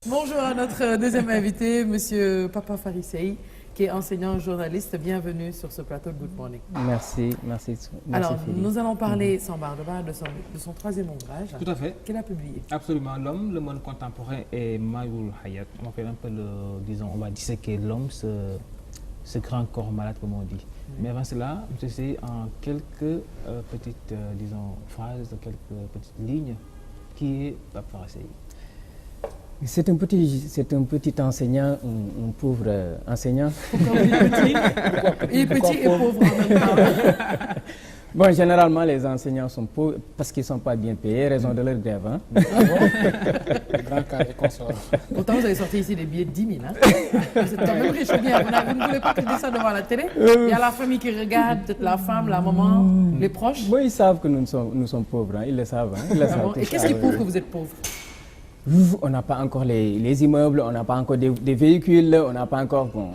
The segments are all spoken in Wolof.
Bonjour à notre deuxième invité, Monsieur Papa Farisei, qui est enseignant journaliste. Bienvenue sur ce plateau de Good Morning. Merci. Alors, nous allons parler, sans barre de bar, de son troisième ouvrage. Tout à fait. Qu'il a publié. Absolument. L'homme, le monde contemporain et Mayoul Hayat. On va faire un peu on va disséquer l'homme, ce grand corps malade, comme on dit. Mais avant cela, c'est en quelques petites, phrases, quelques petites lignes, qui est Papa Farisei. C'est un petit enseignant, un pauvre enseignant. Pourquoi il est petit? Il est petit et pauvre en même temps. Bon, généralement, les enseignants sont pauvres parce qu'ils ne sont pas bien payés, raison de leur grève. Hein? Grand cas et consort. Pourtant, vous avez sorti ici des billets de 10 000. Hein? Vous êtes quand même riche ou bien? Vous ne voulez pas que je dise ça devant la télé? Il y a la famille qui regarde, peut-être la femme, la maman, les proches. Bon, ils savent que nous sommes pauvres, hein? Ils le savent. Hein? Ils le savent. Et qu'est-ce qui prouve que vous êtes pauvre? On n'a pas encore les immeubles, on n'a pas encore des véhicules, on n'a pas encore... Bon,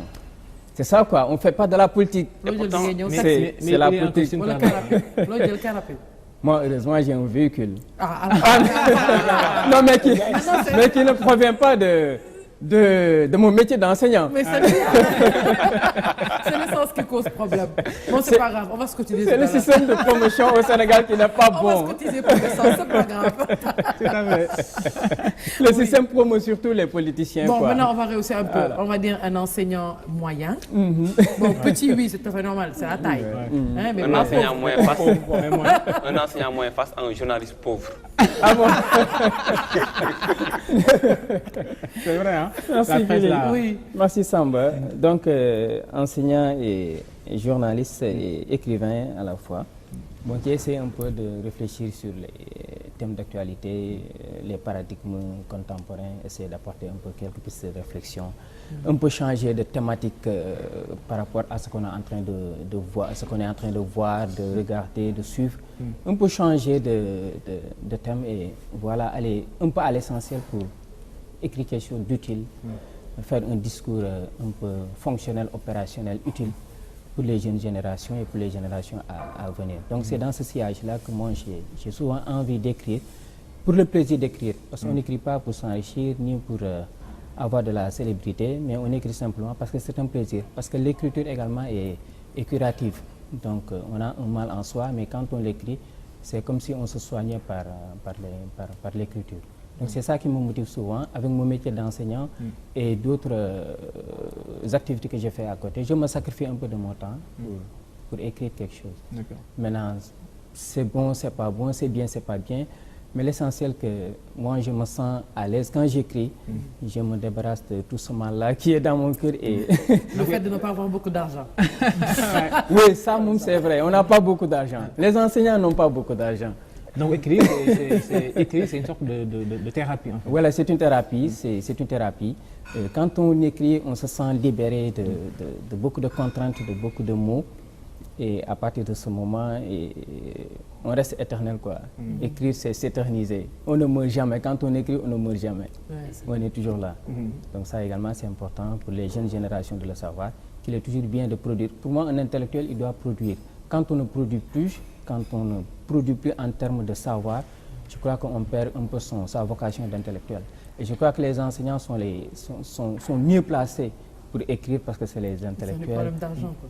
c'est ça quoi, on ne fait pas de la politique. C'est la politique. Moi, heureusement, j'ai un véhicule. Non, mais qui ne provient pas de mon métier d'enseignant. Mais c'est le sens qui cause problème. Bon, c'est pas grave, on va se cotiser. C'est le système de promotion au Sénégal qui n'est pas bon. On va se cotiser pour l'essence, c'est pas grave. Tout à fait. Le système promeut surtout les politiciens. Bon, quoi. maintenant, on va rehausser un peu. On va dire un enseignant moyen. Bon, petit, oui, c'est tout à fait normal, c'est la taille. Hein, mais un enseignant moyen face, un enseignant moyen face à un journaliste pauvre. Ah bon? C'est vrai, hein? Merci, Philippe. Oui. Merci, Samba. Donc, enseignant et journaliste et écrivain à la fois. Bon, qui essaie un peu de réfléchir sur les thèmes d'actualité, les paradigmes contemporains, essayer d'apporter un peu quelques pistes de réflexion, un peu changer de thématique par rapport à ce qu'on est en train de voir, ce qu'on est en train de voir, de regarder, de suivre, un peu changer de thème et voilà, aller un peu à l'essentiel pour écrire quelque chose d'utile, faire un discours un peu fonctionnel, opérationnel, utile pour les jeunes générations et pour les générations à venir. Donc c'est dans ce sillage-là que moi j'ai souvent envie d'écrire, pour le plaisir d'écrire, parce qu'on n'écrit pas pour s'enrichir ni pour avoir de la célébrité, mais on écrit simplement parce que c'est un plaisir, parce que l'écriture également est curative. Donc on a un mal en soi, mais quand on l'écrit, c'est comme si on se soignait par l'écriture. Donc c'est ça qui me motive souvent, avec mon métier d'enseignant et d'autres activités que j'ai fait à côté. Je me sacrifie un peu de mon temps pour écrire quelque chose. Maintenant, c'est bon, c'est pas bon, c'est bien, c'est pas bien. Mais l'essentiel que moi, je me sens à l'aise quand j'écris, je me débarrasse de tout ce mal-là qui est dans mon cœur. Et Le fait de ne pas avoir beaucoup d'argent. oui, ça, c'est vrai, on n'a pas beaucoup d'argent. Les enseignants n'ont pas beaucoup d'argent. Donc écrire, c'est une sorte de thérapie. En fait. Voilà, c'est une thérapie, c'est une thérapie. Quand on écrit, on se sent libéré de beaucoup de contraintes, de beaucoup de mots. Et à partir de ce moment, on reste éternel, quoi. Écrire, c'est s'éterniser. On ne meurt jamais. Quand on écrit, on ne meurt jamais. On est toujours là. Donc ça également, c'est important pour les jeunes générations de le savoir, qu'il est toujours bien de produire. Pour moi, un intellectuel, il doit produire. Quand on ne produit plus, quand on ne produit plus en termes de savoir, je crois qu'on perd un peu sa vocation d'intellectuel. Et je crois que les enseignants sont mieux placés pour écrire parce que c'est les intellectuels. C'est un problème d'argent, quoi.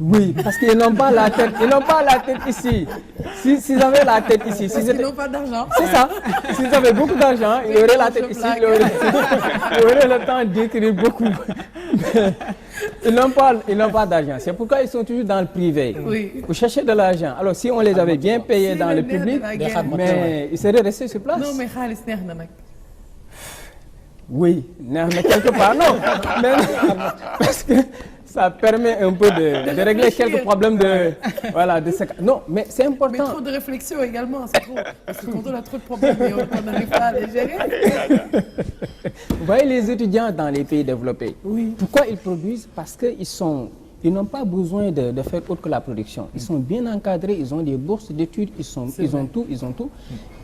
Oui, parce qu'ils n'ont pas la tête, ils n'ont pas la tête ici. S'ils avaient la tête ici, ils n'ont pas d'argent. C'est ça. S'ils avaient beaucoup d'argent, ils auraient la tête ici, ils auraient le temps d'écrire beaucoup. Ils n'ont pas d'argent. C'est pourquoi ils sont toujours dans le privé. Oui. Pour chercher de l'argent. Alors si on les avait bien payés dans le public, mais ils seraient restés sur place. Non, mais Khalis neex na nag. Oui, neex na quelque part, non. Mais, parce que ça permet un peu de régler quelques problèmes de ce cas. Non, mais c'est important. Mais trop de réflexion également, c'est trop. Parce que quand on a trop de problèmes et on n'arrive pas à les gérer. Vous voyez les étudiants dans les pays développés. Oui. Pourquoi ils produisent? Parce qu'ils n'ont pas besoin de faire autre que la production. Ils sont bien encadrés, ils ont des bourses d'études, ils ont tout.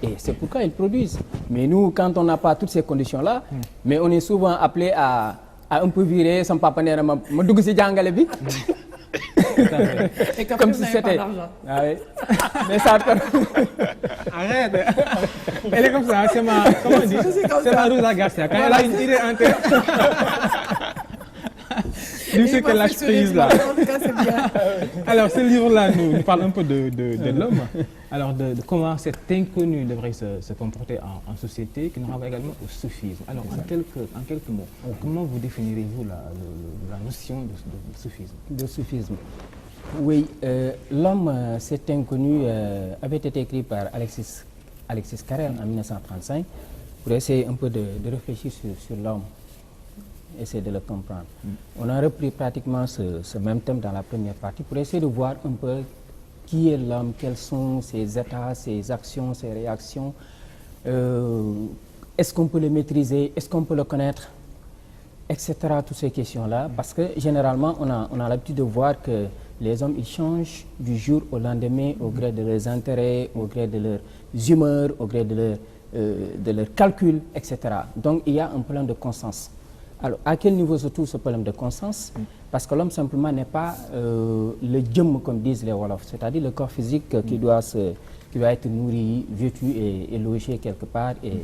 Et c'est pourquoi ils produisent. Mais nous, quand on n'a pas toutes ces conditions-là, mais on est souvent appelé à un peu virer son papa nee na ma dugg si jàngale bi Et qu'après, Comme vous si n'avez pas c'était... d'argent. Ah oui. Mais ça... Arrête. Elle est comme ça, c'est ma... Comment on dit? C'est ma Rosa Garcia. Quand elle a une idée en tête... Lui, c'est qu'elle lâche prise là. En tout cas, c'est bien. Alors, ce livre-là nous parle un peu de l'homme. Alors, de comment cet inconnu devrait se comporter en société, qui nous renvoie également au soufisme. Alors, en quelques mots, comment vous définirez-vous la notion de soufisme? De soufisme. Oui, l'homme, cet inconnu, avait été écrit par Alexis Carrel en 1935 pour essayer un peu de réfléchir sur l'homme, essayer de le comprendre. On a repris pratiquement ce même thème dans la première partie pour essayer de voir un peu qui est l'homme, quels sont ses états, ses actions, ses réactions. Est-ce qu'on peut le maîtriser? Est-ce qu'on peut le connaître? Etc. Toutes ces questions-là. Parce que généralement, on a l'habitude de voir que les hommes, ils changent du jour au lendemain au gré de leurs intérêts, au gré de leurs humeurs, au gré de leurs calculs, etc. Donc, il y a un problème de constance. Alors, à quel niveau se trouve ce problème de constance? Parce que l'homme, simplement, n'est pas le djum, comme disent les Wolofs, c'est-à-dire le corps physique qui doit être nourri, vêtu et logé quelque part. Et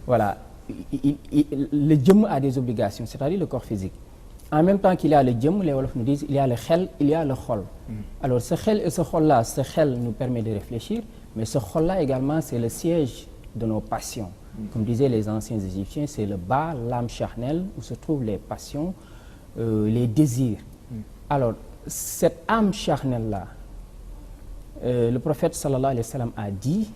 voilà. Le djum a des obligations, c'est-à-dire le corps physique. En même temps qu'il y a le djum, les Wolofs nous disent il y a le khel, il y a le khol. Alors, ce khel et ce khol-là, ce khel nous permet de réfléchir, mais ce khol-là également, c'est le siège de nos passions. Comme disaient les anciens Égyptiens, c'est le bas, l'âme charnelle, où se trouvent les passions, les désirs. Alors, cette âme charnelle-là, le prophète sallallahu alayhi wa sallam a dit,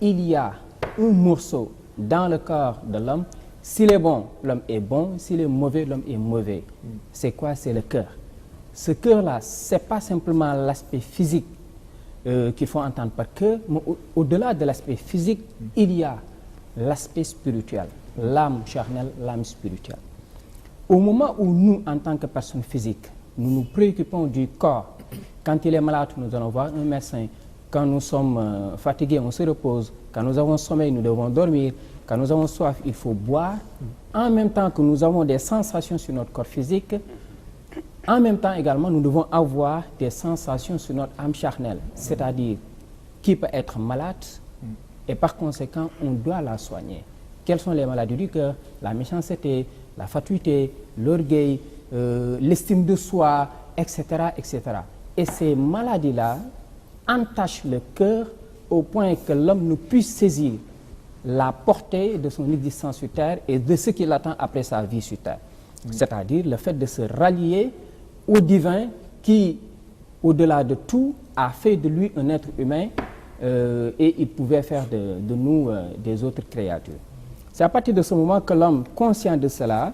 il y a un morceau dans le corps de l'homme, s'il est bon, l'homme est bon, s'il est mauvais, l'homme est mauvais. C'est quoi? C'est le cœur. Ce cœur-là, ce n'est pas simplement l'aspect physique qu'il faut entendre par cœur, mais au-delà de l'aspect physique, il y a l'aspect spirituel, l'âme charnelle, l'âme spirituelle. Au moment où nous, en tant que personnes physiques, nous nous préoccupons du corps, quand il est malade, nous allons voir un médecin. Quand nous sommes fatigués, on se repose. Quand nous avons sommeil, nous devons dormir. Quand nous avons soif, il faut boire. En même temps que nous avons des sensations sur notre corps physique, en même temps également, nous devons avoir des sensations sur notre âme charnelle, c'est-à-dire qui peut être malade, et par conséquent, on doit la soigner. Quelles sont les maladies du cœur? La méchanceté, la fatuité, l'orgueil, l'estime de soi, etc., etc. Et ces maladies-là entachent le cœur au point que l'homme ne puisse saisir la portée de son existence sur Terre et de ce qui l'attend après sa vie sur Terre. C'est-à-dire le fait de se rallier au divin qui, au-delà de tout, a fait de lui un être humain et il pouvait faire de nous des autres créatures. C'est à partir de ce moment que l'homme, conscient de cela,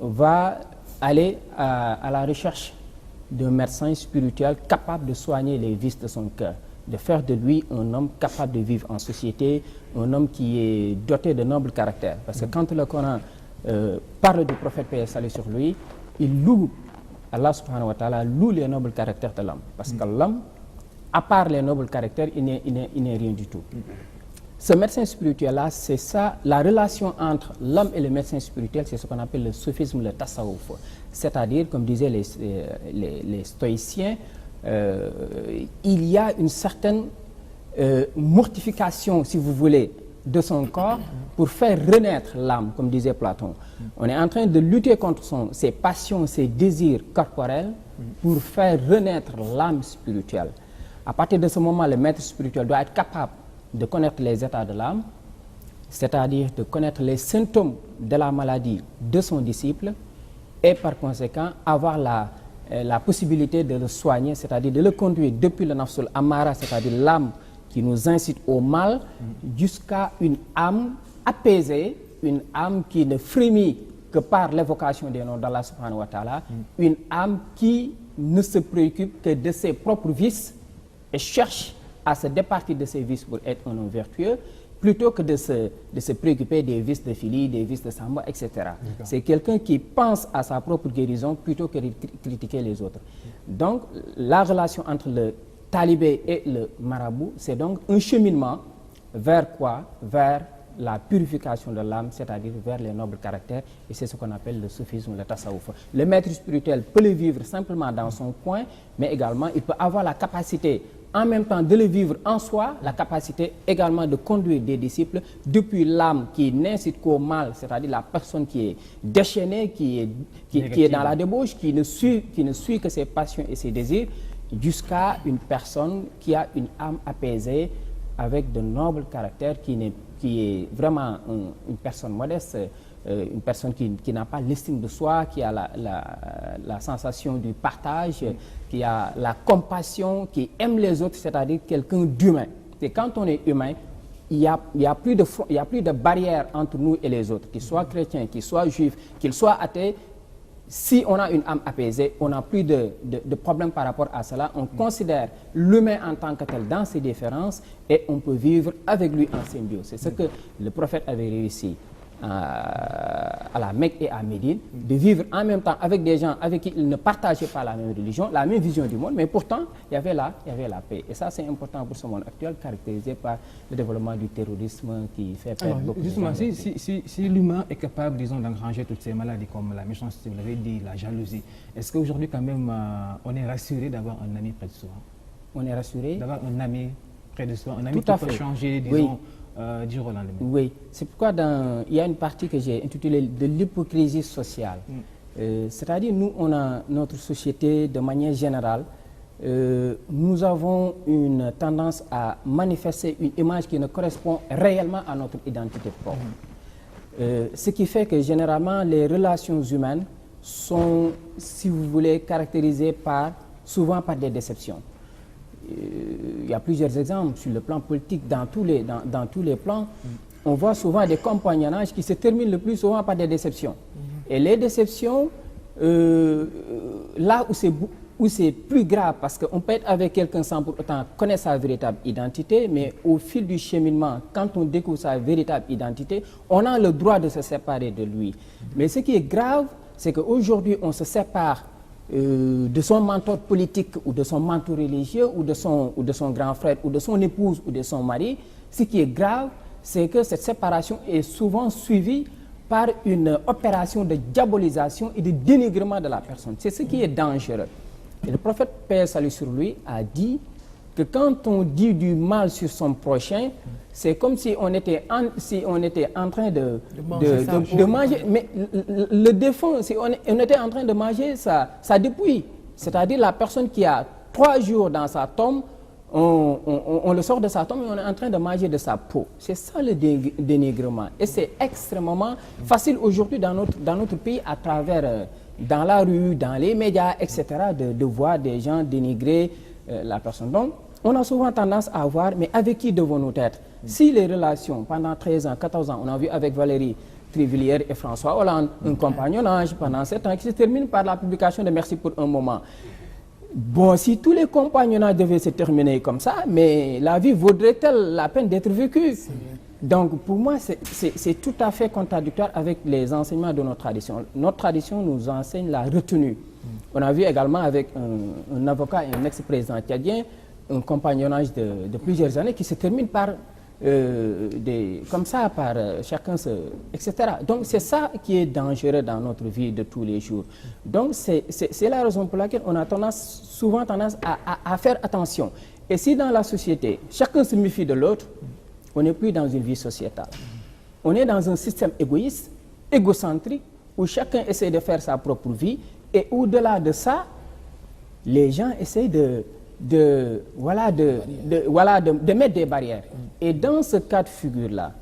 va aller à la recherche d'un médecin spirituel capable de soigner les vices de son cœur, de faire de lui un homme capable de vivre en société, un homme qui est doté de nobles caractères. Parce que quand le Coran parle du prophète paix et salut sur lui, il loue, Allah subhanahu wa ta'ala loue les nobles caractères de l'homme. Parce que l'homme, à part les nobles caractères, il n'est rien du tout. Ce médecin spirituel-là, c'est ça, la relation entre l'homme et le médecin spirituel, c'est ce qu'on appelle le soufisme, le tasawwuf. C'est-à-dire, comme disaient les stoïciens, il y a une certaine mortification, si vous voulez, de son corps pour faire renaître l'âme, comme disait Platon. On est en train de lutter contre ses passions, ses désirs corporels pour faire renaître l'âme spirituelle. À partir de ce moment, le maître spirituel doit être capable de connaître les états de l'âme, c'est-à-dire de connaître les symptômes de la maladie de son disciple et par conséquent avoir la possibilité de le soigner, c'est-à-dire de le conduire depuis le nafsul amara, c'est-à-dire l'âme qui nous incite au mal, jusqu'à une âme apaisée, une âme qui ne frémit que par l'évocation des noms d'Allah subhanahu wa ta'ala, une âme qui ne se préoccupe que de ses propres vices et cherche à se départir de ses vices pour être un homme vertueux, plutôt que de se préoccuper des vices de Phili, des vices de Samba, etc. C'est quelqu'un qui pense à sa propre guérison plutôt que de critiquer les autres. Donc, la relation entre le talibé et le marabout, c'est donc un cheminement vers quoi? Vers la purification de l'âme, c'est-à-dire vers les nobles caractères, et c'est ce qu'on appelle le soufisme, le tasawwuf. Le maître spirituel peut le vivre simplement dans son coin, mais également il peut avoir la capacité en même temps de le vivre en soi, la capacité également de conduire des disciples depuis l'âme qui n'incite qu'au mal, c'est-à-dire la personne qui est déchaînée, qui est dans la débauche, qui ne suit que ses passions et ses désirs, jusqu'à une personne qui a une âme apaisée avec de nobles caractères, qui est vraiment une personne modeste, une personne qui n'a pas l'estime de soi, qui a la sensation du partage, qui a la compassion, qui aime les autres, c'est-à-dire quelqu'un d'humain. Et quand on est humain, il y a plus de barrières entre nous et les autres, qu'ils soient chrétiens, qu'ils soient juifs, qu'ils soient athées. Si on a une âme apaisée, on n'a plus de problème par rapport à cela. On considère l'humain en tant que tel dans ses différences et on peut vivre avec lui en symbiose. C'est ce que le prophète avait réussi à la Mecque et à Médine, de vivre en même temps avec des gens avec qui ils ne partageaient pas la même religion, la même vision du monde, mais pourtant il y avait la paix. Et ça c'est important pour ce monde actuel, caractérisé par le développement du terrorisme qui fait perdre beaucoup de gens. Justement, si l'humain est capable, disons, d'engranger toutes ces maladies comme la méchanceté, vous l'avez dit, la jalousie, est-ce qu'aujourd'hui quand même on est rassuré d'avoir un ami près de soi? On est rassuré d'avoir un ami près de soi, un ami qui peut changer, disons, du jour au lendemain. Oui, c'est pourquoi il y a une partie que j'ai intitulée de l'hypocrisie sociale. C'est-à-dire, nous, on a notre société de manière générale, nous avons une tendance à manifester une image qui ne correspond réellement à notre identité propre. Ce qui fait que généralement, les relations humaines sont, si vous voulez, caractérisées souvent par des déceptions. Il y a plusieurs exemples sur le plan politique, dans tous les plans. On voit souvent des compagnonnages qui se terminent le plus souvent par des déceptions. Et les déceptions, là où c'est plus grave, parce qu'on peut être avec quelqu'un sans pour autant connaître sa véritable identité, mais au fil du cheminement, quand on découvre sa véritable identité, on a le droit de se séparer de lui. Mais ce qui est grave, c'est qu'aujourd'hui, on se sépare de son mentor politique ou de son mentor religieux ou de son grand frère ou de son épouse ou de son mari. Ce qui est grave, c'est que cette séparation est souvent suivie par une opération de diabolisation et de dénigrement de la personne. C'est ce qui est dangereux. Et le prophète, paix et salut sur lui, a dit que quand on dit du mal sur son prochain, c'est comme si on était en train de manger, mais le défunt, si on était en train de manger sa dépouille. C'est-à-dire la personne qui a 3 jours dans sa tombe, on le sort de sa tombe et on est en train de manger de sa peau. C'est ça le dénigrement. Et c'est extrêmement facile aujourd'hui dans notre pays, à travers, dans la rue, dans les médias, etc., de voir des gens dénigrer la personne. Donc, on a souvent tendance à voir, mais avec qui devons-nous être? Si les relations, pendant 13 ans, 14 ans, on a vu avec Valérie Trierweiler et François Hollande, un compagnonnage pendant 7 ans qui se termine par la publication de Merci pour un moment. Bon, si tous les compagnonnages devaient se terminer comme ça, mais la vie vaudrait-elle la peine d'être vécue? Donc, pour moi, c'est tout à fait contradictoire avec les enseignements de notre tradition. Notre tradition nous enseigne la retenue. On a vu également avec un avocat et un ex-président tchadien, un compagnonnage de plusieurs années qui se termine par comme ça, par chacun etc. Donc c'est ça qui est dangereux dans notre vie de tous les jours. Donc c'est la raison pour laquelle on a souvent tendance à faire attention. Et si dans la société, chacun se méfie de l'autre, on n'est plus dans une vie sociétale. On est dans un système égoïste, égocentrique, où chacun essaie de faire sa propre vie, et au-delà de ça, les gens essayent de mettre des barrières. Et dans ce cas de figure-là,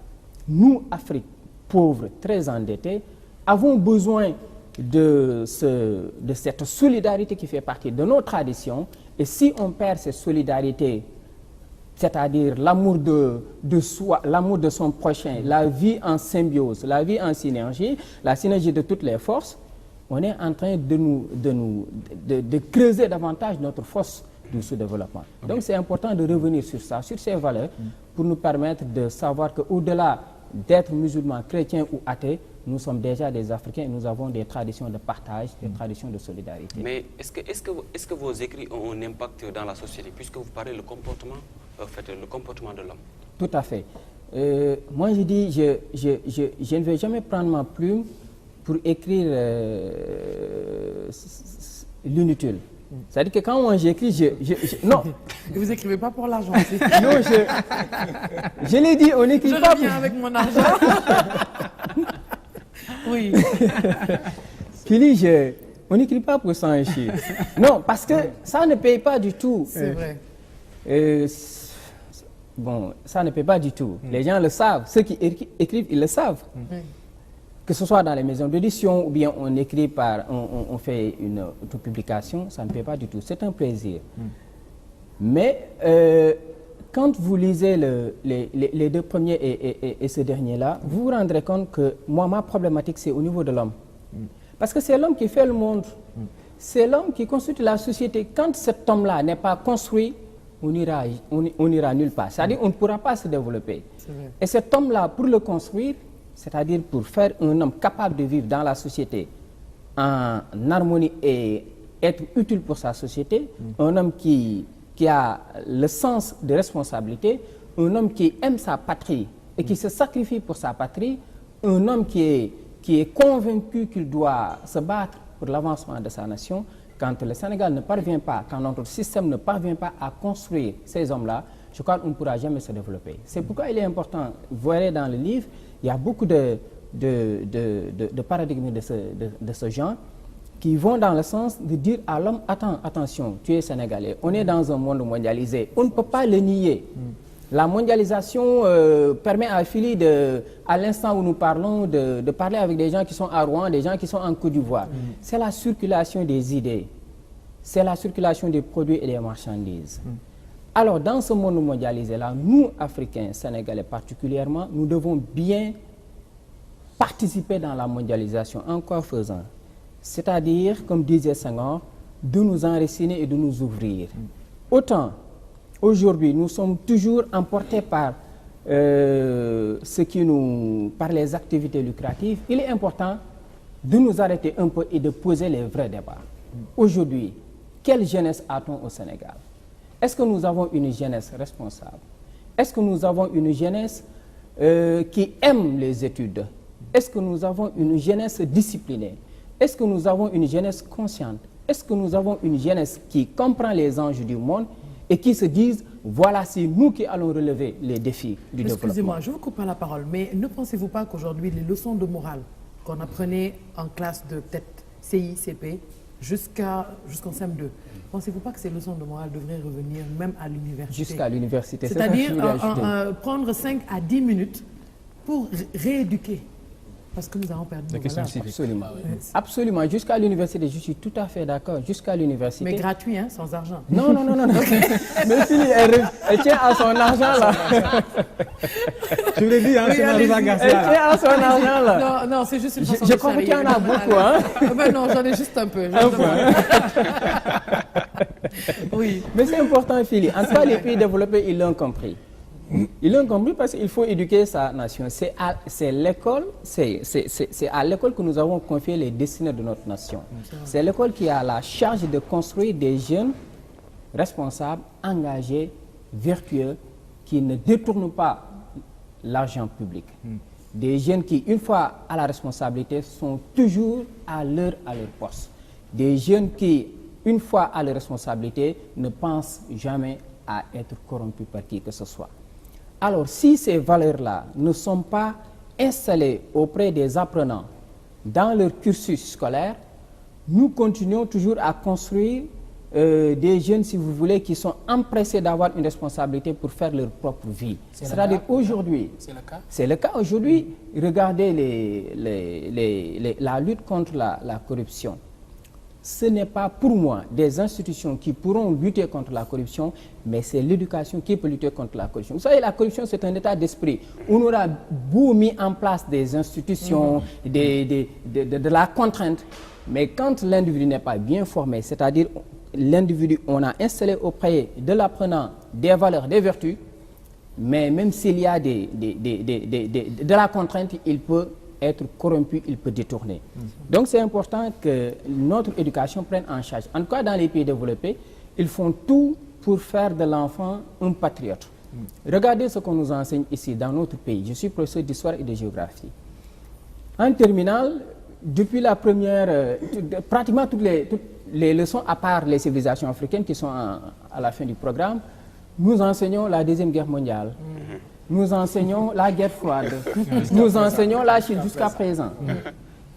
nous, Afrique, pauvres, très endettés, avons besoin de cette solidarité qui fait partie de nos traditions. Et si on perd cette solidarité, c'est-à-dire l'amour de soi, l'amour de son prochain, la vie en symbiose, la vie en synergie, la synergie de toutes les forces, on est en train de creuser davantage notre force du sous-développement. Okay. Donc c'est important de revenir sur ça, sur ces valeurs, pour nous permettre de savoir qu'au-delà d'être musulmans, chrétiens ou athées, nous sommes déjà des Africains et nous avons des traditions de partage, des traditions de solidarité. Mais est-ce que vos écrits ont un impact dans la société, puisque vous parlez le comportement de l'homme? Tout à fait. moi je dis, je ne vais jamais prendre ma plume pour écrire l'inutile. C'est-à-dire que quand moi j'écris, non. Et vous écrivez pas pour l'argent. Non, je l'ai dit, on n'écrit pas. Je reviens avec mon argent. Oui. Philly, on n'écrit pas pour s'enrichir. Non, parce que ça ne paye pas du tout. C'est vrai. Bon, ça ne paye pas du tout. Les gens le savent. Ceux qui écrivent, ils le savent. Que ce soit dans les maisons d'édition ou bien on écrit on fait une autopublication, ça ne paye pas du tout. C'est un plaisir. Mais quand vous lisez les deux premiers et ce dernier-là, vous vous rendrez compte que moi, ma problématique, c'est au niveau de l'homme. Parce que c'est l'homme qui fait le monde. C'est l'homme qui constitue la société. Quand cet homme-là n'est pas construit, on ira nulle part. C'est-à-dire qu'on ne pourra pas se développer. Et cet homme-là, pour le construire, c'est-à-dire pour faire un homme capable de vivre dans la société en harmonie et être utile pour sa société, un homme qui a le sens de responsabilité, un homme qui aime sa patrie et qui se sacrifie pour sa patrie, un homme qui est convaincu qu'il doit se battre pour l'avancement de sa nation. Quand le Sénégal ne parvient pas, quand notre système ne parvient pas à construire ces hommes-là, je crois qu'on ne pourra jamais se développer. C'est pourquoi il est important, vous verrez dans le livre, il y a beaucoup de paradigmes de ce genre qui vont dans le sens de dire à l'homme, attention, tu es Sénégalais, on est dans un monde mondialisé, on ne peut pas le nier. La mondialisation permet à Philly, à l'instant où nous parlons, de parler avec des gens qui sont à Rouen, des gens qui sont en Côte d'Ivoire. C'est la circulation des idées, c'est la circulation des produits et des marchandises. Alors, dans ce monde mondialisé-là, nous, Africains, Sénégalais particulièrement, nous devons bien participer dans la mondialisation. En quoi faisant? C'est-à-dire, comme disait Senghor, de nous enraciner et de nous ouvrir. Autant, aujourd'hui, nous sommes toujours emportés par par les activités lucratives, il est important de nous arrêter un peu et de poser les vrais débats. Aujourd'hui, quelle jeunesse a-t-on au Sénégal? Est-ce que nous avons une jeunesse responsable? Est-ce que nous avons une jeunesse qui aime les études? Est-ce que nous avons une jeunesse disciplinée? Est-ce que nous avons une jeunesse consciente? Est-ce que nous avons une jeunesse qui comprend les enjeux du monde et qui se disent, voilà, c'est nous qui allons relever les défis du développement? Excusez-moi, je vous coupe pas la parole, mais ne pensez-vous pas qu'aujourd'hui, les leçons de morale qu'on apprenait en classe de peut-être CI, CP, jusqu'en CM2, pensez-vous pas que ces leçons de morale devraient revenir même à l'université? Jusqu'à l'université. C'est-à-dire prendre 5 à 10 minutes pour rééduquer. Parce que nous avons perdu nos valeurs. Absolument. Absolument. Jusqu'à l'université, je suis tout à fait d'accord. Jusqu'à l'université. Mais gratuit, hein, sans argent. Non. Mais si elle tient à son argent là. Je vous l'ai dit, hein, c'est Marisa Garcia. Elle tient à son argent là. Non, c'est juste une façon Je crois qu'il y en a beaucoup, hein. Ben non, j'en ai juste un peu. Oui. Mais c'est important, Philly. En tout cas, les pays développés, ils l'ont compris. Ils l'ont compris parce qu'il faut éduquer sa nation. C'est à l'école que nous avons confié les destinées de notre nation. C'est l'école qui a la charge de construire des jeunes responsables, engagés, vertueux, qui ne détournent pas l'argent public. Des jeunes qui, une fois à la responsabilité, sont toujours à leur poste. Des jeunes qui, une fois à la responsabilité, ne pensent jamais à être corrompus par qui que ce soit. Alors, si ces valeurs-là ne sont pas installées auprès des apprenants dans leur cursus scolaire, nous continuons toujours à construire des jeunes, si vous voulez, qui sont empressés d'avoir une responsabilité pour faire leur propre vie. C'est-à-dire aujourd'hui, c'est le cas aujourd'hui, regardez la lutte contre la corruption. Ce n'est pas pour moi des institutions qui pourront lutter contre la corruption, mais c'est l'éducation qui peut lutter contre la corruption. Vous savez, la corruption, c'est un état d'esprit. On aura beau mis en place des institutions, de la contrainte, mais quand l'individu n'est pas bien formé, c'est-à-dire l'individu, on a installé auprès de l'apprenant des valeurs, des vertus, mais même s'il y a de la contrainte, il peut être corrompu, il peut détourner. Donc c'est important que notre éducation prenne en charge. En tout cas, dans les pays développés, ils font tout pour faire de l'enfant un patriote. Regardez ce qu'on nous enseigne ici, dans notre pays. Je suis professeur d'histoire et de géographie. En terminale, depuis la première, pratiquement toutes les leçons, à part les civilisations africaines qui sont à la fin du programme, nous enseignons la Deuxième Guerre mondiale. Nous enseignons la guerre froide. Nous enseignons la Chine jusqu'à présent.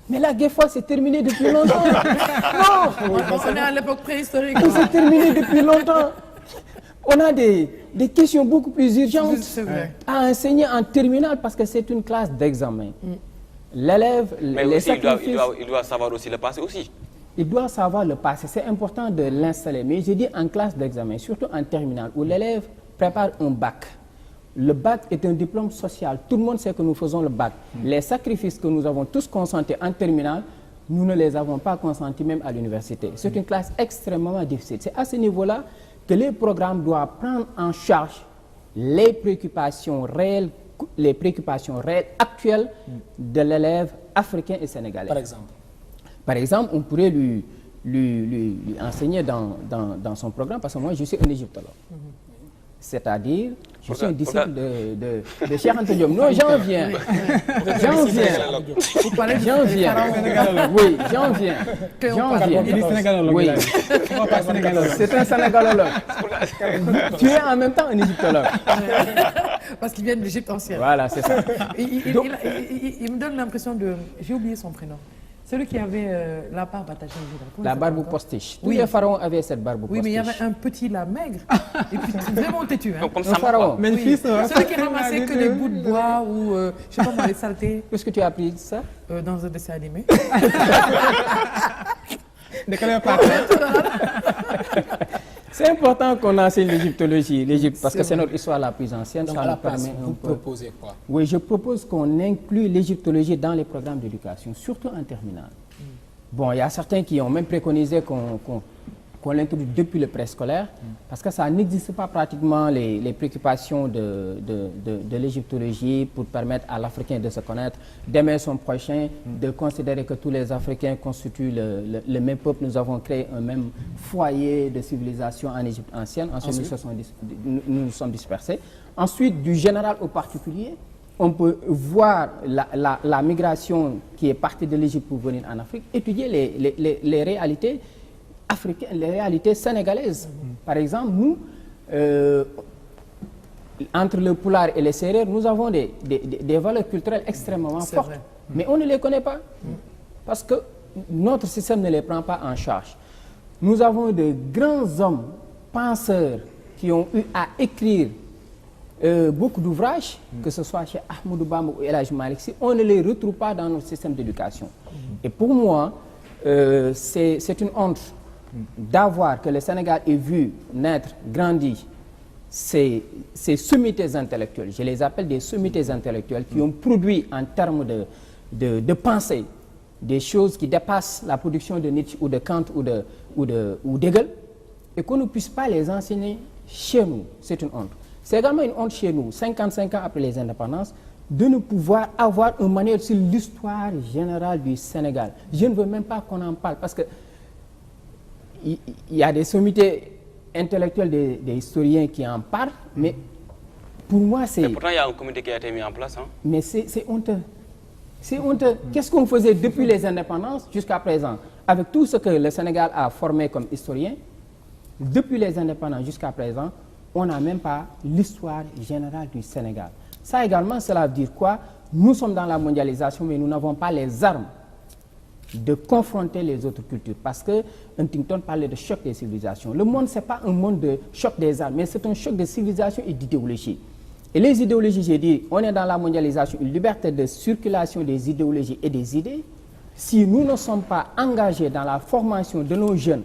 Mais la guerre froide s'est terminée depuis longtemps. Non, on est à l'époque préhistorique. C'est terminé depuis longtemps. On a des questions beaucoup plus urgentes à enseigner en terminale parce que c'est une classe d'examen. L'élève, les sacrifices... il doit savoir aussi le passé aussi. Il doit savoir le passé. C'est important de l'installer. Mais je dis en classe d'examen, surtout en terminale, où l'élève prépare un bac. Le bac est un diplôme social. Tout le monde sait que nous faisons le bac. Les sacrifices que nous avons tous consentis en terminale, nous ne les avons pas consentis même à l'université. C'est une classe extrêmement difficile. C'est à ce niveau-là que les programmes doivent prendre en charge les préoccupations réelles actuelles de l'élève africain et sénégalais. Par exemple, on pourrait lui enseigner dans son programme, parce que moi je suis un égyptologue. C'est-à-dire, je suis un disciple de Cheikh Anta Diop. Non, j'en viens. Oui, j'en viens. Il est sénégalogue. Oui. C'est un sénégalogue. Tu es en même temps un égyptologue. Parce qu'il vient de l'Égypte ancienne. Voilà, c'est ça. Il me donne l'impression de... J'ai oublié son prénom. Celui qui avait la barbe attachée aux yeux. La barbe postiche. Tous les pharaons avaient cette barbe postiche. Oui, mais il y avait un petit là, maigre, et puis vraiment têtu. Hein. Comme un pharaon. Oui. Celui qui ramassait que les bouts de bois ou, je sais pas moi, les saletés. Est-ce que tu as appris ça? Dans un dessin animé. C'est important qu'on enseigne l'égyptologie, l'Égypte, parce que c'est notre histoire la plus ancienne. Donc, ça à la nous place, permet vous proposez quoi? Oui, je propose qu'on inclue l'égyptologie dans les programmes d'éducation, surtout en terminale. Bon, il y a certains qui ont même préconisé qu'on l'introduise depuis le préscolaire, parce que ça n'existe pas pratiquement les préoccupations de l'égyptologie pour permettre à l'Africain de se connaître, d'aimer son prochain, de considérer que tous les Africains constituent le même peuple. Nous avons créé un même foyer de civilisation en Égypte ancienne. Ensuite, nous nous sommes dispersés. Ensuite, du général au particulier, on peut voir la migration qui est partie de l'Égypte pour venir en Afrique, étudier les réalités africaines, les réalités sénégalaises. Par exemple, nous, entre le Pulaar et les Sérères, nous avons des valeurs culturelles extrêmement fortes. Vrai. Mais on ne les connaît pas, parce que notre système ne les prend pas en charge. Nous avons de grands hommes, penseurs, qui ont eu à écrire beaucoup d'ouvrages, que ce soit chez Ahmadou Bamba ou El Hadji Malick Sy, on ne les retrouve pas dans notre système d'éducation. Et pour moi, c'est une honte d'avoir que le Sénégal ait vu naître, grandir ces sommités intellectuelles. Je les appelle des sommités intellectuelles qui ont produit en termes de pensée des choses qui dépassent la production de Nietzsche ou de Kant ou d'Hegel, et qu'on ne puisse pas les enseigner chez nous. C'est une honte. C'est également une honte chez nous, 55 ans après les indépendances, de ne pouvoir avoir un manuel sur l'histoire générale du Sénégal. Je ne veux même pas qu'on en parle, parce que il y a des sommités intellectuelles des historiens qui en parlent, mais pour moi c'est... Mais pourtant il y a un comité qui a été mis en place. Hein? Mais c'est honteux. C'est honteux. Qu'est-ce qu'on faisait depuis les indépendances jusqu'à présent? Avec tout ce que le Sénégal a formé comme historien, depuis les indépendances jusqu'à présent, on n'a même pas l'histoire générale du Sénégal. Ça également, cela veut dire quoi? Nous sommes dans la mondialisation, mais nous n'avons pas les armes de confronter les autres cultures. Parce que Huntington parlait de choc des civilisations. Le monde, ce n'est pas un monde de choc des armes, mais c'est un choc de civilisation et d'idéologie. Et les idéologies, j'ai dit, on est dans la mondialisation, une liberté de circulation des idéologies et des idées. Si nous ne sommes pas engagés dans la formation de nos jeunes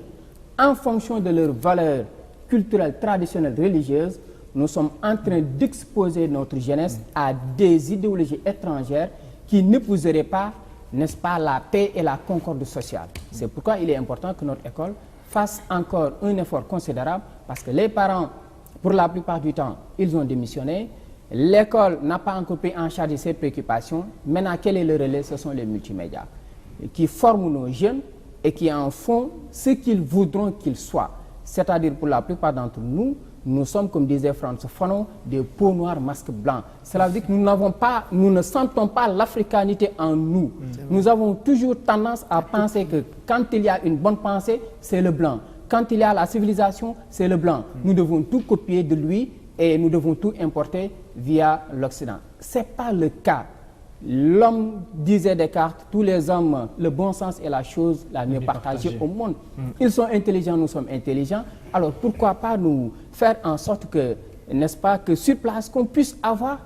en fonction de leurs valeurs culturelles, traditionnelles, religieuses, nous sommes en train d'exposer notre jeunesse à des idéologies étrangères qui n'épouseraient pas, n'est-ce pas, la paix et la concorde sociale. C'est pourquoi il est important que notre école fasse encore un effort considérable, parce que les parents, pour la plupart du temps, ils ont démissionné. L'école n'a pas encore pris en charge ces préoccupations. Maintenant, quel est le relais? Ce sont les multimédias qui forment nos jeunes et qui en font ce qu'ils voudront qu'ils soient. C'est-à-dire, pour la plupart d'entre nous, nous sommes, comme disait Frantz Fanon, des peaux noires masques blancs. Cela veut dire que nous ne sentons pas l'africanité en nous. Nous avons toujours tendance à penser que quand il y a une bonne pensée, c'est le blanc. Quand il y a la civilisation, c'est le blanc. Nous devons tout copier de lui et nous devons tout importer via l'Occident. Ce n'est pas le cas. L'homme, disait Descartes, tous les hommes, le bon sens est la chose la mieux partagée au monde. Ils sont intelligents, nous sommes intelligents. Alors pourquoi pas nous faire en sorte que, n'est-ce pas, que sur place, qu'on puisse avoir,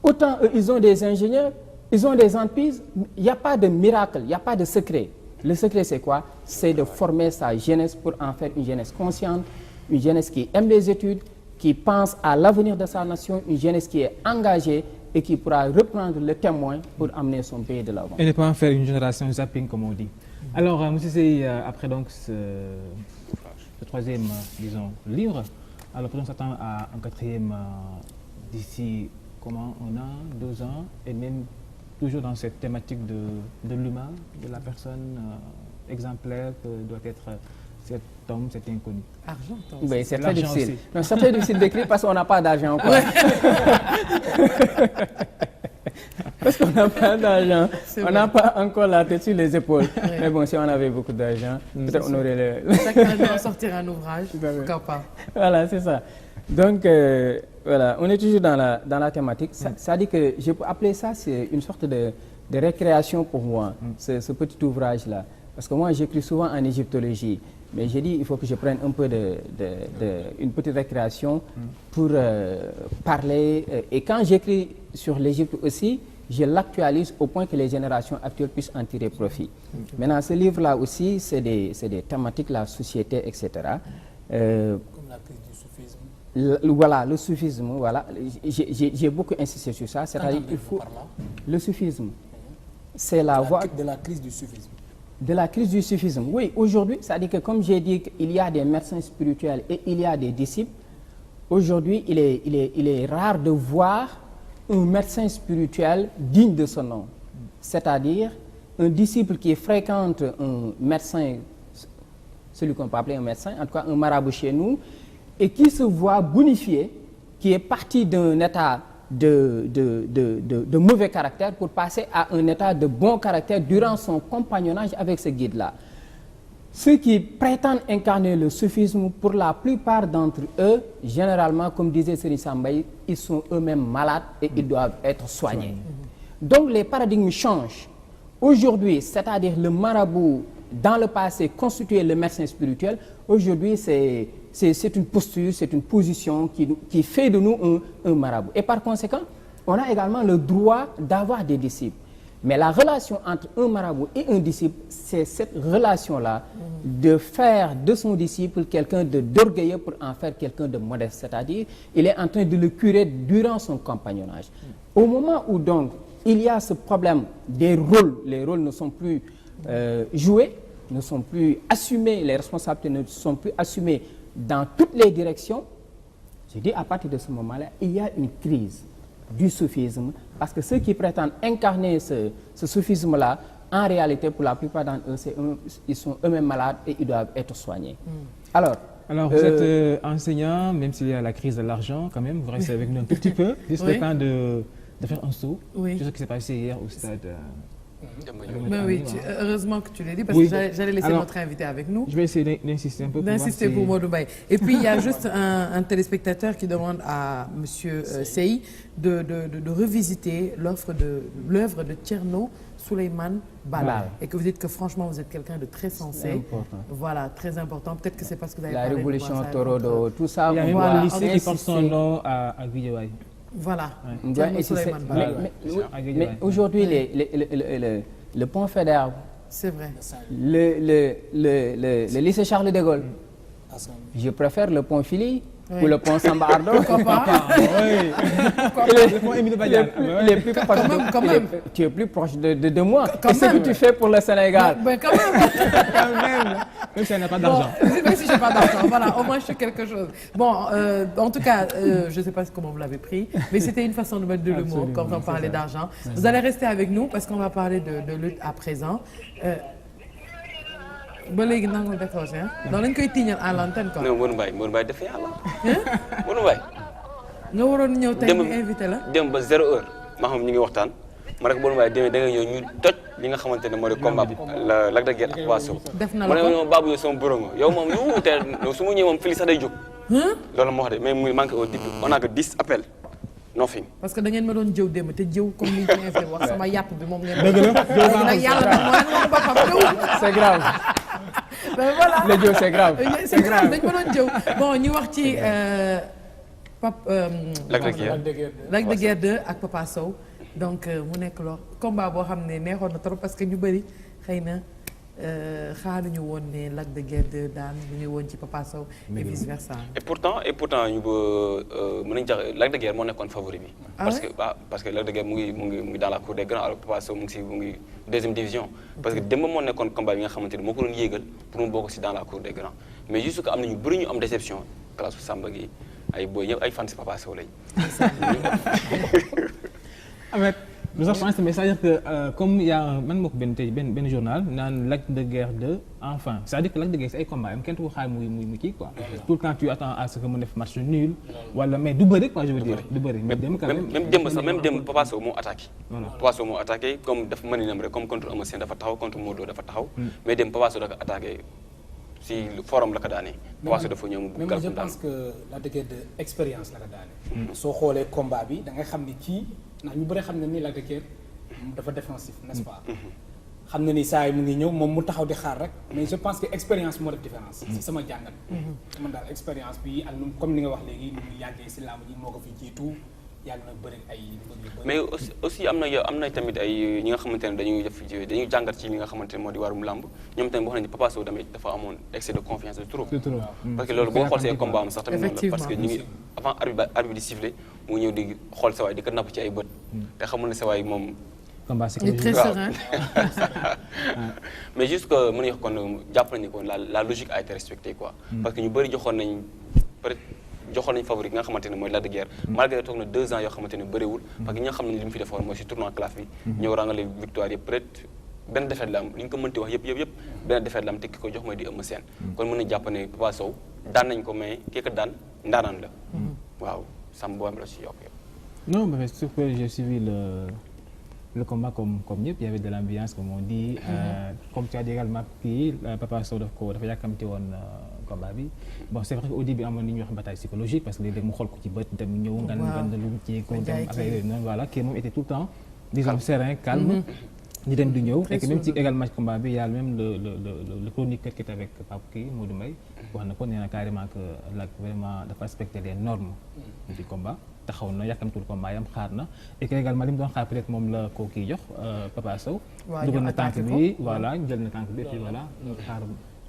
autant ils ont des ingénieurs, ils ont des entreprises, il n'y a pas de miracle, il n'y a pas de secret. Le secret, c'est quoi? C'est de former sa jeunesse pour en faire une jeunesse consciente, une jeunesse qui aime les études, qui pense à l'avenir de sa nation, une jeunesse qui est engagée et qui pourra reprendre le témoin pour amener son pays de l'avant. Et ne pas en faire une génération zapping, comme on dit. Alors, M. Sey, après donc ce troisième, disons, livre, alors on s'attend à un quatrième d'ici, comment, un an, 2 ans, et même toujours dans cette thématique de l'humain, de la personne exemplaire que doit être cet homme, cet inconnu. Argent, oui, c'est très difficile. Non, c'est très difficile d'écrire parce qu'on n'a pas d'argent encore. Parce qu'on n'a pas d'argent. On n'a pas encore la tête sur les épaules. Ouais. Mais bon, si on avait beaucoup d'argent, peut-être on aurait le... Chacun doit sortir un ouvrage, pourquoi pas. Voilà, c'est ça. Donc, voilà, on est toujours dans la thématique. Ça dit que je peux appeler ça, c'est une sorte de récréation pour moi, ce petit ouvrage-là. Parce que moi, j'écris souvent en égyptologie. Mais j'ai dit il faut que je prenne un peu une petite récréation pour parler. Et quand j'écris sur l'Égypte aussi, je l'actualise au point que les générations actuelles puissent en tirer profit. Maintenant, ce livre-là aussi, c'est des thématiques, la société, etc. Comme la crise du soufisme. Voilà, le soufisme, voilà. J'ai beaucoup insisté sur ça. C'est-à-dire qu'il faut... Le soufisme, c'est la voie... De la crise du soufisme. De la crise du soufisme. Oui, aujourd'hui, ça dit que comme j'ai dit qu'il y a des médecins spirituels et il y a des disciples, aujourd'hui, il est rare de voir un médecin spirituel digne de son nom. C'est-à-dire un disciple qui fréquente un médecin, celui qu'on peut appeler un médecin, en tout cas un marabout chez nous, et qui se voit bonifié, qui est parti d'un état de mauvais caractère pour passer à un état de bon caractère durant son compagnonnage avec ce guide-là. Ceux qui prétendent incarner le soufisme, pour la plupart d'entre eux, généralement, comme disait Serigne Sambaye, ils sont eux-mêmes malades et ils doivent être soignés. Donc les paradigmes changent. Aujourd'hui, c'est-à-dire le marabout, dans le passé, constituait le médecin spirituel. Aujourd'hui, c'est une posture, c'est une position qui fait de nous un marabout. Et par conséquent, on a également le droit d'avoir des disciples. Mais la relation entre un marabout et un disciple, c'est cette relation-là de faire de son disciple quelqu'un d'orgueilleux pour en faire quelqu'un de modeste. C'est-à-dire, il est en train de le curer durant son compagnonnage. Au moment où donc, il y a ce problème des rôles, les rôles ne sont plus joués, ne sont plus assumés, les responsabilités ne sont plus assumées dans toutes les directions, je dis à partir de ce moment-là, il y a une crise du soufisme, parce que ceux qui prétendent incarner ce soufisme-là, en réalité, pour la plupart d'entre eux, ils sont eux-mêmes malades et ils doivent être soignés. Alors, vous êtes enseignant, même s'il y a la crise de l'argent, quand même, vous restez avec nous un tout petit peu, juste le temps de faire un saut sur ce qui s'est passé hier au stade. Oui, heureusement que tu l'as dit, parce que j'allais laisser notre invité avec nous. Je vais essayer d'insister un peu pour Modou Mbaye. Et puis, il y a juste un téléspectateur qui demande à M. Sey de revisiter l'œuvre de Thierno Souleymane Baal. Et que vous dites que franchement, vous êtes quelqu'un de très sensé. Voilà, très important. Peut-être que c'est parce que vous avez la révolution Torodo, tout ça. Il y a même un lycée qui porte son nom à Guédiawaye. Voilà. Mais aujourd'hui, le pont Faidherbe, c'est vrai. Le lycée Charles de Gaulle, je préfère le pont Philly ou le pont Samba Ardo. Le pont Émile Badiane. Tu es plus proche de moi. Qu'est-ce que tu fais pour le Sénégal? Quand même. Même si elle n'a pas d'argent. Même si je n'ai pas d'argent, voilà, au moins je fais quelque chose. Bon, en tout cas, je ne sais pas comment vous l'avez pris, mais c'était une façon de mettre de l'humour quand on parlait d'argent. Vous allez rester avec nous parce qu'on va parler de lutte à présent. ba léegi nangul décroché ah. donc lañ koy tiiñal à l'antenne quoi. non Modou Mbaye def yàlla. Modou Mbaye. nga waroon ñëw tey ñu invité la. dem ba 0 heure maa xam ñu ngi waxtaan ma rek Modou Mbaye demee da nga ñëw ñu toj li nga xamante ne moo di combat la Lac de Guiers ak Papa Sow. def na la ko ma ne ma Babou yow sama borom yow moom yow teel su ma ñëwee moom fii sax day jóg. loolu moo wax de mais muy manqué au début on a que 10 appels non film. parce que da ngeen ma doon jëw démb te jëw comme ni ñu ko invité wax sama yàpp bi moom ngeen. dëgg la léegi nag yàlla nag moo leen wax boppam jëw. c'est grave. mais voilà le jëw c'est grave. c'est grave dañ ma doon jëw bon ñu wax ci Lac de Guiers 2 ak Papa Sow donc mu nekk loo combat boo xam ne neexoon na trop parce que ñu bëri xëy na xaaruñu woon ne Lac de Guiers 2 daan ñu ngi woon ci Papa Sow et vice versa. et pourtant ñu mën nañu jax Lac de Guiers moo nekkoon favori bi. parce que Lac de Guiers mu ngi dans la cour des grands alors Papa Sow mu ngi deuxième division. parce que démb moo nekkoon combat bi nga xamante ni moo ko doon yéegal pour mu bokk si dans la cour des grands mais juste que am na ñu bëri ñu am déception classe Samba gi ay boy ñëpp ay fan si Papa Sow lañ. Ahmed lu sax pense mais c'est-à-dire que comme y a man moo ko benn journal naan Lac de Guiers 2 enfin c'est-à-dire que Lac de Guiers si ay combat am kenn du ko xaar muy kii quoi. tout le temps tu attends à ce que mu def match nul. wala mais du bëri quoi je veux dire du bëri. mais dem quand même même Papa Sow moo attaqué. voilà Papa Sow moo attaqué comme dafa mëninam rek comme contre Eumeu Sène dafa taxaw contre Modou dafa taxaw. mais dem Papa Sow dafa attaqué si forum la ko daanee. Papa Sow dafa ñëw mu mais je pense que Lac de Guiers de expérience la ko daanee. soo xoolee combat bi da ngay xam ni kii ndax ñu bëri xam ne ni Lac de Guiers dafa défensif n'est-ce pas. xam na ni saa yi mu ngi ñëw moom mu taxaw di xaar rek mais je pense que expérience moo def différence. si sama jàngat. man daal expérience bi ak comme ni nga wax léegi ni mu yàggee si làmb ji moo ko fi jiitu yàgg na bëri ay mais aussi am na tamit ay ñi nga xamante ne dañuy jàngat ci li nga xamante ne moo di warum làmb ñoom tamit wax nañu Papa Sow tamit dafa amoon excès de confiance de trop. parce que loolu boo xool see combat am sax tamit noonu la parce que ñu ngi avant arbitre di siffler mu ñëw di xool sa waay di ko napp ci ay bët te xamul ne sa waay moom. combat c'est très serein. mais juste que mën nañu wax kon jàpp nañu ko la logique a été respectée quoi. parce que ñu bëri joxoon nañ favori ki nga xamante ne mooy Lac de Guiers malgré toog na 2 ans yoo xamante ne bëriwul parce que ñi nga xam ne li mu fi defoon mooy si tournoi classe bi ñëw rangale victoire yëpp peut-être benn défaite la am li ñu ko mënti wax yëpp benn défaite la am te ki ko jox mooy di Eumeu Sène kon mën nañu jàpp ne Papa Sow daan nañ ko mais kii ko daan ndaanaan la waaw sam boo am la si yokk non mais c'est que j'ai suivi le combat comme ñëpp il y avait de l'ambiance comme on dit comme tu as dit également kii Papa Sow dafa yàkkamti woon combat bi bon c'est vrai qu'au début amoon na ñuy wax bataille psychologique parce que léeg-léeg mu xool ko ci bët dem ñëw ngandalu ci ko dem affaire yooyu noonu voilà kii moom était tout le temps disons serein calme di dem du ñëw et que même ci également combat bi y a même le chroniqueur qui était avec Pape kii Modou Mbaye wax na ko nee na carrément que Lac vraiment dafa respecter les normes du combat taxaw na yàkkamtul combat yam xaar na et que également li mu doon xaar peut-être moom la koo kii jox Papa Sow dugal na tànk bi voilà jël na tànk bi et puis voilà xaar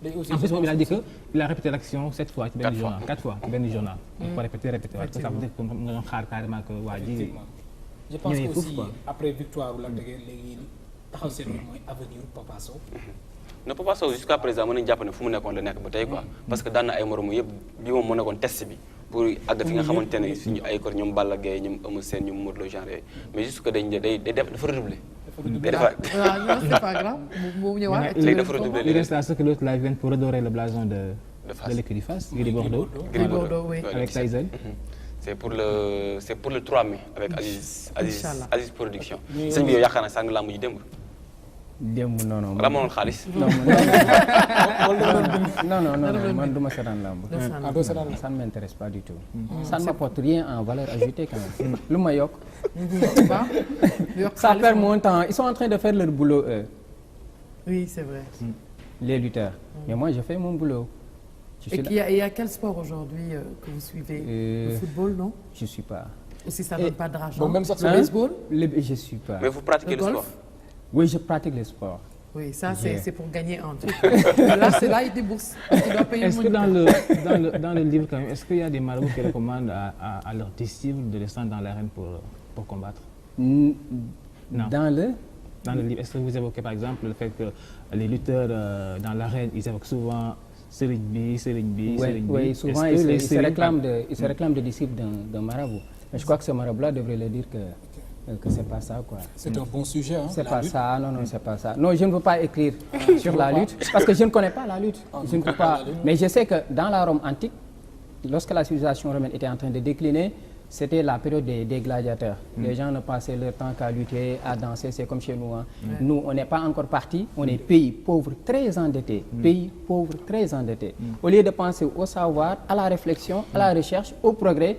en plus moom il a dit que il a répété l'action 7 fois ci benn journal 4 fois ci benn journal dafa répété waaye ça veut dire que nga doon xaar carrément que waa ji je pense que aussi après victoire Lac de Guiers léegi taxaw seen mooy avenir Papa Sow. non Papa Sow jusqu'à présent mën nañu jàpp ne fu mu nekkoon la nekk ba tey quoi parce que daan na ay moromu yëpp bi moom moo nekkoon test bi pour àgg fi nga xamante ne suñu ay kor ñoom Balla Gaye ñoom Eumeu Sène ñoom Modou Lo genre yooyu mais juste que day def dafa redoubler. waaw c'est pas grave mu ñëwaat. léegi dafa redoubler il reste à ce que l'autre là vienne pour redorer le blason de l'équipe de Fass. Gris Bordeaux oui. avec Tyson. c'est pour le 3 mai avec Aziz production. sëñ bi yow yaakaar naa sàng lamb ji démb. démb non. wala mënoon xaalis. non man du ma seetaan lamb. ça ne m'intéresse pas du tout. ça ne m'apporte rien en valeur ajoutée quand même. lu ma yokk. ça perd mon temps ils sont en train de faire leur boulot eux. oui c'est vrai. les lutteurs. mais moi je fais mon boulot. Et il y a quel sport aujourd'hui que vous suivez? Le football, non? Je suis pas. Aussi ça donne pas d'argent. Bon, même ça, le baseball? Je suis pas. Mais vous pratiquez le sport? Oui, je pratique le sport. Oui, ça c'est pour gagner un truc. Là, c'est là il débourse. Tu dois payer. Est-ce que dans le livre quand même, est-ce qu'il y a des marabouts qui recommandent à leurs disciples de descendre dans l'arène pour combattre? Non. Dans le livre, est-ce que vous évoquez par exemple le fait que les lutteurs dans l'arène, ils évoquent souvent Serigne bi. Oui, souvent ils se réclament de disciples d'un marabout. Mais je crois que ce marabout-là devrait leur dire que que c'est pas ça, quoi. C'est un bon sujet, hein. C'est pas ça, non, c'est pas ça. Non, je ne veux pas écrire sur la lutte, parce que je ne connais pas la lutte. Je ne peux pas. Mais je sais que dans la Rome antique, lorsque la civilisation romaine était en train de décliner, c'était la période des gladiateurs. Les gens ne passaient leur temps qu'à lutter, à danser, c'est comme chez nous. Hein. Nous, on n'est pas encore partis, on est pays pauvres très endettés. Pays pauvres très endettés. Au lieu de penser au savoir, à la réflexion, à la recherche, au progrès,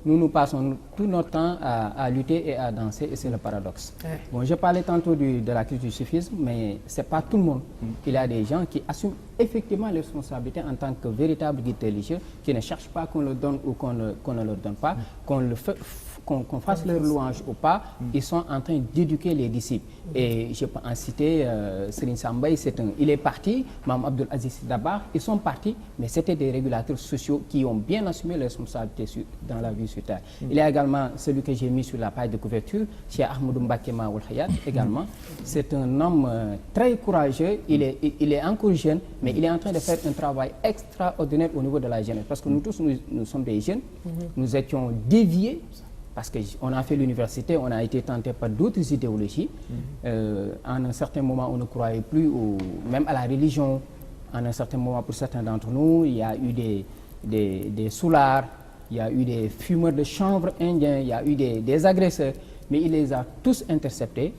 nous passons tout notre temps à lutter et à danser, et c'est le paradoxe. Bon, je parlais tantôt de la crise du soufisme, mais ce n'est pas tout le monde. Il y a des gens qui assument effectivement les responsabilités en tant que véritables guides religieux, qui ne cherchent pas qu'on le donne ou qu'on ne leur donne pas, qu'on fasse leur louange ou pas. Ils sont en train d'éduquer les disciples. Et je peux en citer Serigne Sambay, il est parti, Mme Abdul Aziz Dabakh, ils sont partis, mais c'était des régulateurs sociaux qui ont bien assumé les responsabilités dans la vie sur Terre. Il y a également celui que j'ai mis sur la page de couverture, Cheikh Ahmadou Mbacké Maoul Hayat également. C'est un homme très courageux, il est encore jeune, mais il est en train de faire un travail extraordinaire au niveau de la jeunesse. Parce que nous tous, nous sommes des jeunes, nous étions déviés, parce qu'on a fait l'université, on a été tenté par d'autres idéologies. En un certain moment, on ne croyait plus même à la religion. En un certain moment, pour certains d'entre nous, il y a eu des soulards, il y a eu des fumeurs de chanvre indiens, il y a eu des agresseurs. Mais il les a tous interceptés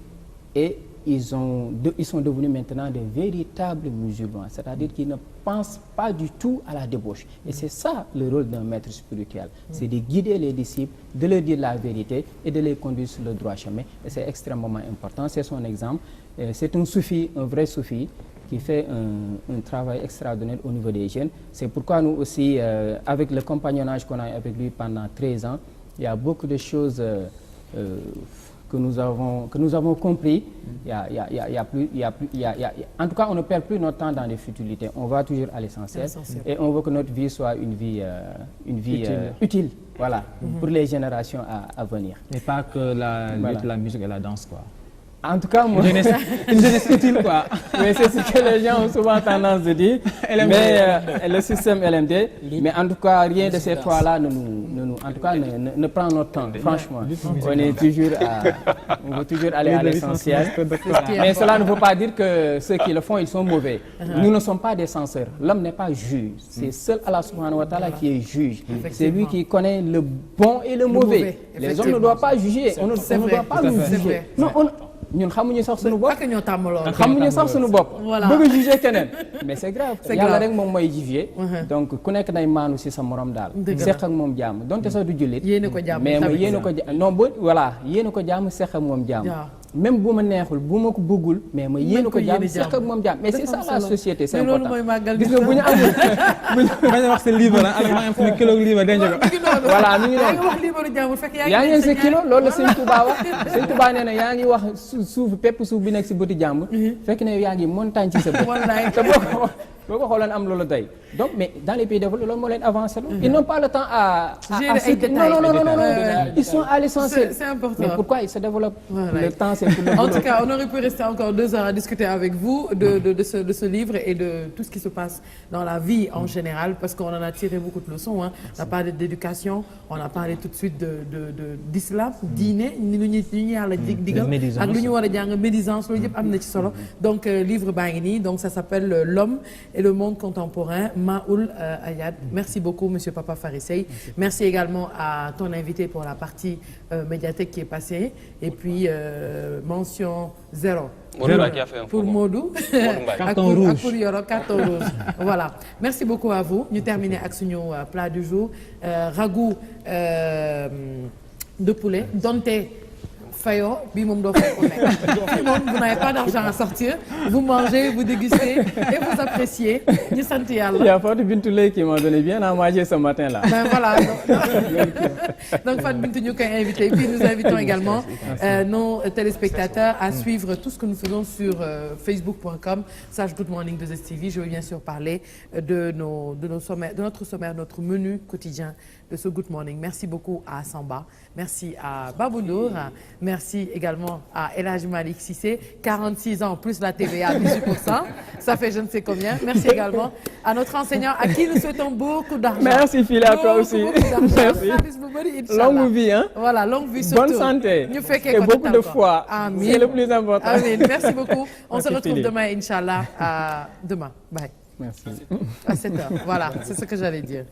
et ils sont devenus maintenant de véritables musulmans. C'est-à-dire qu'ils ne pensent pas du tout à la débauche. Et c'est ça le rôle d'un maître spirituel. C'est de guider les disciples, de leur dire la vérité et de les conduire sur le droit chemin. Et c'est extrêmement important. C'est son exemple. C'est un soufi, un vrai soufi, qui fait un travail extraordinaire au niveau des jeunes. C'est pourquoi nous aussi, avec le compagnonnage qu'on a avec lui pendant 13 ans, il y a beaucoup de choses que nous avons compris. En tout cas, on ne perd plus notre temps dans les futilités. On va toujours à l'essentiel. Et on veut que notre vie soit une vie utile. Voilà, pour les générations à venir. Et pas que la musique et la danse, quoi. En tout cas, moi, une jeunesse utile, quoi. Mais c'est ce que les gens ont souvent tendance de dire. Mais le système LMD. Mais en tout cas, rien de ces trois-là ne prend notre temps. Franchement, on veut toujours aller à l'essentiel. Mais cela ne veut pas dire que ceux qui le font, ils sont mauvais. Nous ne sommes pas des censeurs. L'homme n'est pas juge. C'est seul Allah subhanahu wa ta'ala qui est juge. C'est lui qui connaît le bon et le mauvais. Les hommes ne doivent pas juger. On ne doit pas nous juger. Non, ñun xamuñu sax suñu bopp xamuñu sax suñu bopp bëgg juger keneen mais c'est grave yàlla rek moom mooy juger donc ku nekk day maanu ci sa morom daal seq ak moom jàmm donte sax du jullit mais yéene ko non bu voilà yéene ko jàmm seq ak moom jàmm même bu ma neexul bu ma ko bëggul mais ma yéene ko jàmm seq ak moom jàmm mais c'est ça la société c'est important gis nga bu ñu amul bañ a wax sa livre ala ma am fu kilo livre denc ko voilà mi ngi noonu yaa ngi sa kilo loolu la Sëñ Touba wax Sëñ Touba nee na yaa ngi wax suuf pepp suuf bi nekk si bëti jàmbur fekk ne yaa ngi montagne ci sa bët te boo ko xoolee am loolu tey donc mais dans les pays développés loolu moo leen avancé ils n'ont pas le temps à non ils sont à l'essentiel c'est important mais pourquoi ils se développent le temps c'est pour le en tout cas on aurait pu rester encore 2 heures à discuter avec vous de ce livre et de tout ce qui se passe dans la vie en général parce qu'on en a tiré beaucoup de leçons on a parlé d'éducation on a parlé tout de suite d'islam diine lu ñu yàlla digal ak lu ñu war a jàng médisance loolu yëpp am na ci solo donc livre baa ngi nii donc ça s'appelle L'homme et le monde contemporain Maoul Hayat. Merci beaucoup monsieur Papa Farisey. Merci également à ton invité pour la partie médiathèque qui est passée et puis mention 0 pour Modou ak pour Yoro carton rouge voilà merci beaucoup à vous ñu terminer ak suñu plat du jour ragoût de poulet donte Fayo bii moom doo fay ko nekk moom vous n'avez pas d'argent à sortir vous mangez vous dégustez et vous appréciez ñu sant yàlla. Il y a Fatou Bintou Leye qui m'a donné bien à manger ce matin là. Ben voilà donc Fatou Bintou ñu koy invité et puis nous invitons également nos téléspectateurs à suivre tout ce que nous faisons sur facebook.com/Good Morning 2STV. Je veux bien sûr parler de notre sommaire, notre menu quotidien de ce Good Morning. Merci beaucoup à Samba, merci à Babou Ndour. Merci également à El Hadj Malick Cissé, 46 ans plus la TVA 18%. Ça fait je ne sais combien. Merci également à notre enseignant à qui nous souhaitons beaucoup d'argent. Merci Phil, à toi aussi. Merci. Longue vie, hein. Voilà, longue vie surtout. Bonne santé. Ñu fekkee et ko beaucoup de foi. Amiin. C'est le plus important. Amiin. Merci beaucoup. On Merci se retrouve Philippe. demain, Inch'Allah, demain. Bye. Merci. À 7h. Voilà, c'est ce que j'allais dire.